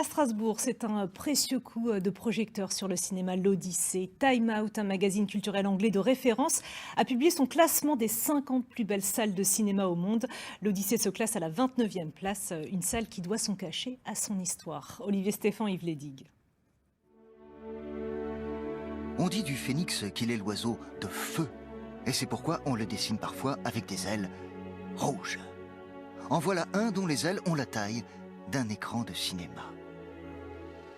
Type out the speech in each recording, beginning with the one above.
À Strasbourg, c'est un précieux coup de projecteur sur le cinéma L'Odyssée. Time Out, un magazine culturel anglais de référence, a publié son classement des 50 plus belles salles de cinéma au monde. L'Odyssée se classe à la 29e place, une salle qui doit son cachet à son histoire. Olivier Stéphan, Yves Lédigue. On dit du phénix qu'il est l'oiseau de feu. Et c'est pourquoi on le dessine parfois avec des ailes rouges. En voilà un dont les ailes ont la taille d'un écran de cinéma.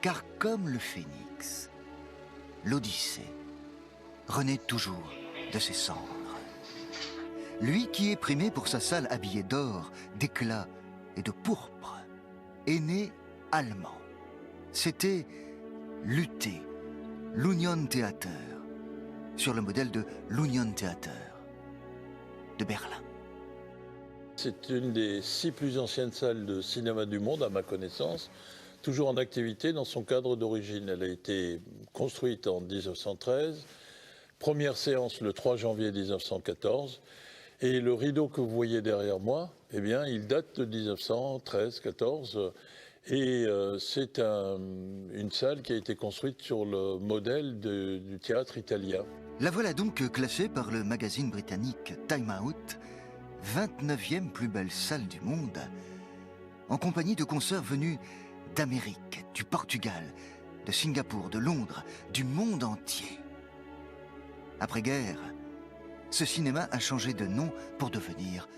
Car comme le phénix, l'Odyssée renaît toujours de ses cendres. Lui qui est primé pour sa salle habillée d'or, d'éclat et de pourpre, est né allemand. C'était l'UT, l'Union Theater, sur le modèle de l'Union Theater de Berlin. C'est une des 6 plus anciennes salles de cinéma du monde, à ma connaissance, toujours en activité dans son cadre d'origine. Elle a été construite en 1913, première séance le 3 janvier 1914, et le rideau que vous voyez derrière moi, eh bien, il date de 1913-14, et c'est une salle qui a été construite sur le modèle du théâtre italien. La voilà donc classée par le magazine britannique Time Out, 29e plus belle salle du monde, en compagnie de concerts venus d'Amérique, du Portugal, de Singapour, de Londres, du monde entier. Après-guerre, ce cinéma a changé de nom pour devenir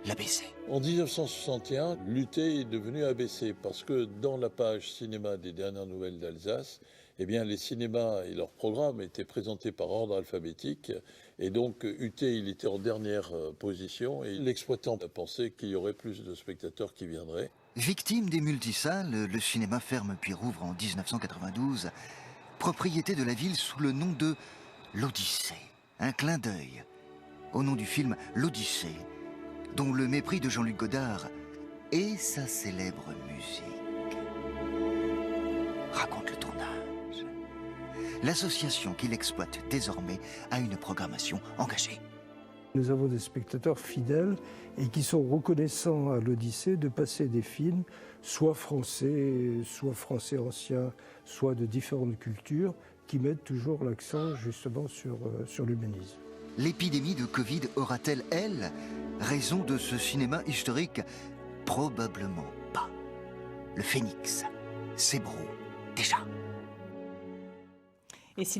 l'ABC. En 1961, l'UT est devenu ABC parce que dans la page cinéma des dernières nouvelles d'Alsace, eh bien, les cinémas et leurs programmes étaient présentés par ordre alphabétique. Et donc, UT, il était en dernière position. Et l'exploitant a pensé qu'il y aurait plus de spectateurs qui viendraient. Victime des multisalles, le cinéma ferme puis rouvre en 1992, propriété de la ville sous le nom de l'Odyssée. Un clin d'œil au nom du film L'Odyssée, dont le mépris de Jean-Luc Godard et sa célèbre musique raconte le tournage. L'association qui l'exploite désormais a une programmation engagée. Nous avons des spectateurs fidèles et qui sont reconnaissants à l'Odyssée de passer des films, soit français anciens, soit de différentes cultures, qui mettent toujours l'accent justement sur l'humanisme. L'épidémie de Covid aura-t-elle, elle, raison de ce cinéma historique? Probablement pas. Le phénix s'ébroue déjà. Et si